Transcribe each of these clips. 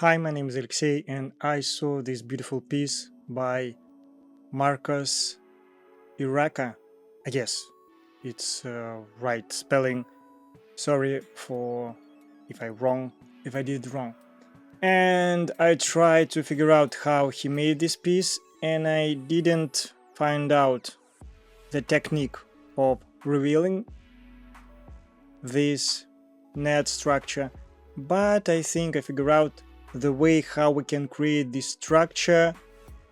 Hi, my name is Alexey, and I saw this beautiful piece by Marcus Iraka. I guess it's right spelling. Sorry for if I did it wrong. And I tried to figure out how he made this piece, and I didn't find out the technique of revealing this net structure, but I think I figured out the way how we can create this structure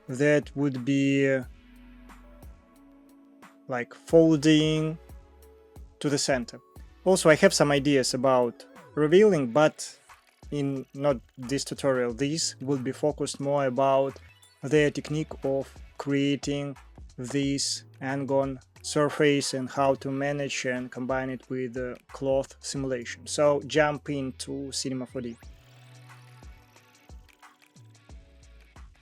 that would be like folding to the center. Also, I have some ideas about revealing, but in not this tutorial. This will be focused more about the technique of creating this hexagon surface and how to manage and combine it with the cloth simulation. So jump into Cinema 4D.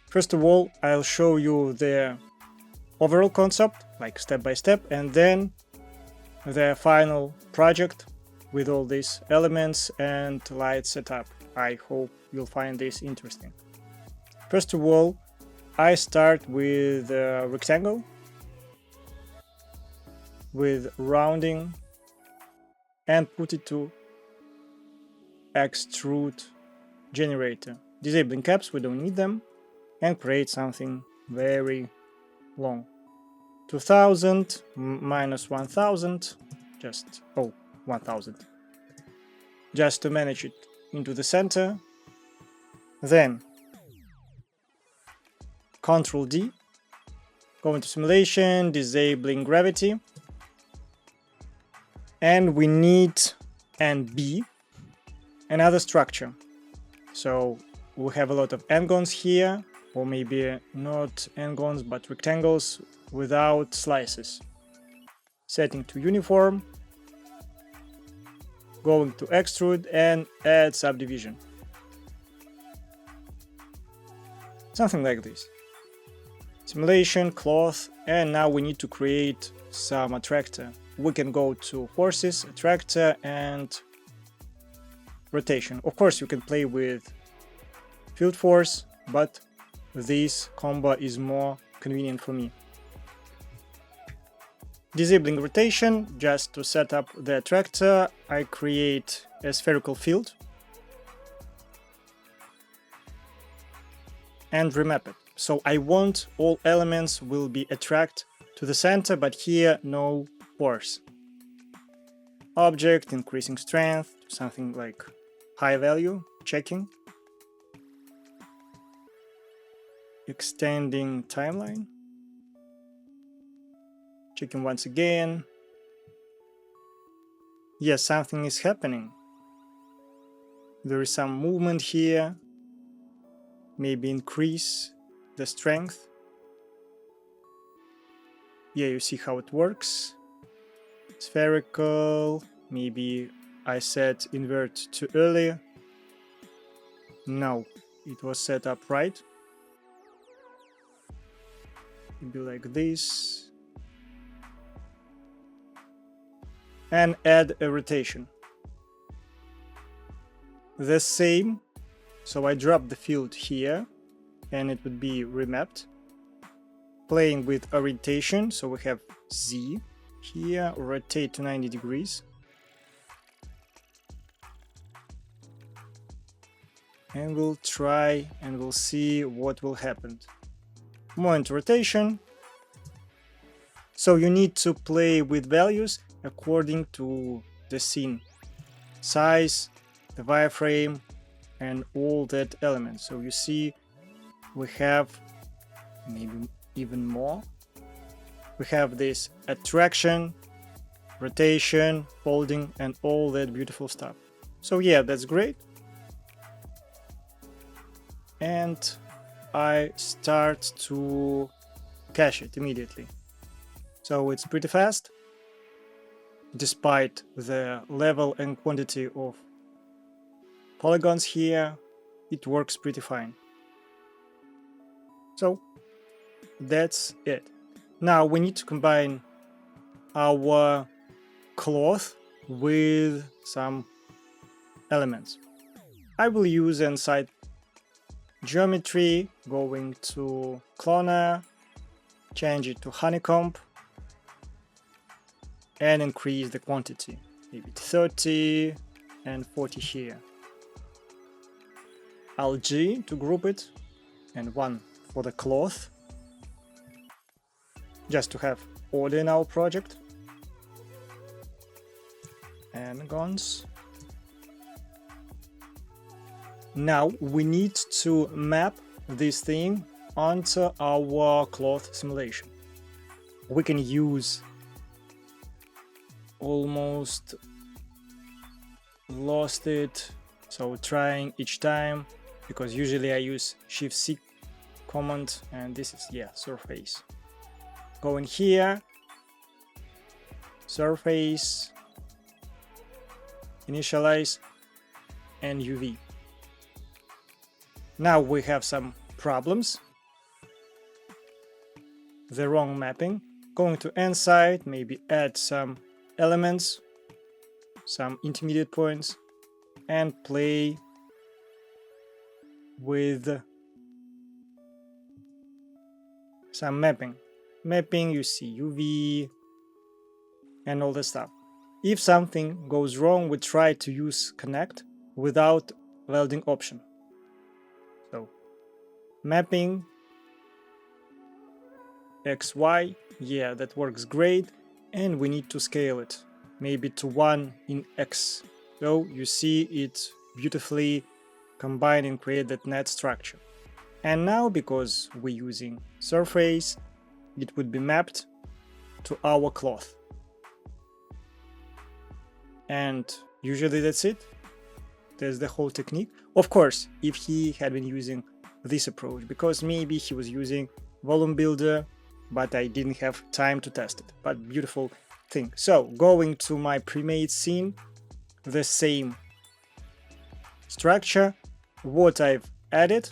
First of all, I'll show you the overall concept, like step by step, and then the final project with all these elements and light setup. I hope you'll find this interesting. First of all, I start with a rectangle with rounding and put it to extrude generator. Disabling caps, we don't need them, and create something very long. 2000 minus 1000, just 1000, just to manage it into the center. Then Ctrl D, go into simulation, disabling gravity, and we need NB, another structure. So we have a lot of hexagons here, or maybe not hexagons but rectangles without slices. Setting to uniform, going to extrude and add subdivision. Something like this. Simulation, cloth, and now we need to create some attractor. We can go to forces, attractor, and rotation. Of course, you can play with field force, but this combo is more convenient for me. Disabling rotation, just to set up the attractor, I create a spherical field and remap it. So I want all elements will be attract to the center, but here no force. Object, increasing strength to something like high value, checking. Extending timeline. Checking once again. Yes, something is happening. There is some movement here. Maybe increase the strength. Yeah, you see how it works. Spherical. Maybe I set invert too early. No, it was set up right. Maybe like this. And add a rotation. The same. So I drop the field here and it would be remapped. Playing with orientation, so we have Z here, rotate to 90 degrees. And we'll try and we'll see what will happen. Moment rotation. So you need to play with values according to the scene. Size, the wireframe, and all that elements. So you see we have maybe even more. We have this attraction, rotation, folding, and all that beautiful stuff. So yeah, that's great. And I start to cache it immediately. So it's pretty fast. Despite the level and quantity of polygons here, it works pretty fine. So that's it. Now we need to combine our cloth with some elements. I will use inside geometry, going to cloner, change it to honeycomb, and increase the quantity, maybe 30 and 40 here. Alt G to group it, and one for the cloth, just to have order in our project. And guns. Now we need to map this thing onto our cloth simulation. We can use almost lost it, so trying each time, because usually I use Shift-C command, and this is, yeah, surface. Go in here, surface, initialize, and UV. Now we have some problems. The wrong mapping. Going to end side, maybe add some elements, some intermediate points, and play with some mapping. Mapping, you see UV and all the stuff. If something goes wrong, we try to use connect without welding option. So mapping XY, yeah, that works great, and we need to scale it, maybe to 1 in X. So you see it beautifully combine and create that net structure. And now, because we're using surface, it would be mapped to our cloth. And usually that's it. That's the whole technique. Of course, if he had been using this approach, because maybe he was using volume builder, but I didn't have time to test it. But beautiful thing. So going to my premade scene, the same structure. What I've added,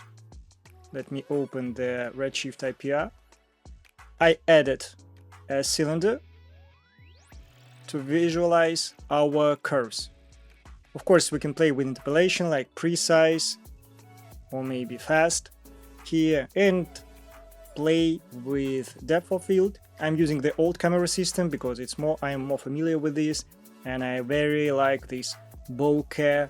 let me open the Redshift IPR. I added a cylinder to visualize our curves. Of course, we can play with interpolation like precise or maybe fast here, and play with depth of field. I'm using the old camera system because I am more familiar with this, and I very like these bokeh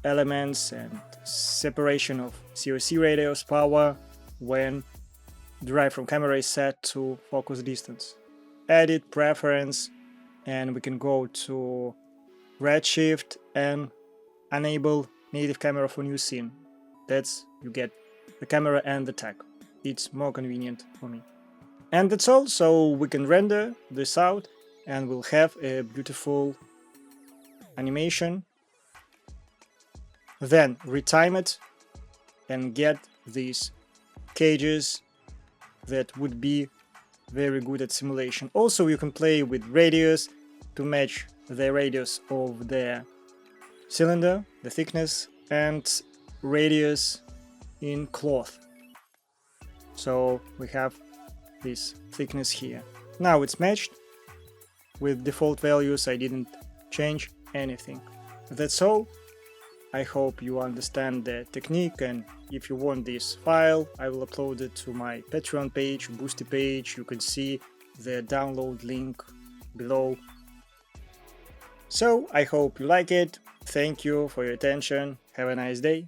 elements and separation of COC radius power when derived from camera is set to focus distance. Edit preference, and we can go to Redshift and enable native camera for new scene. That's, you get the camera and the tag. It's more convenient for me. And that's all, so we can render this out and we'll have a beautiful animation. Then retime it and get these cages that would be very good at simulation. Also, you can play with radius to match the radius of the cylinder, the thickness, and radius in cloth. So we have this thickness here. Now it's matched with default values. I didn't change anything. That's all. I hope you understand the technique, and if you want this file, I will upload it to my Patreon page, Boosty page. You can see the download link below. So I hope you like it. Thank you for your attention. Have a nice day.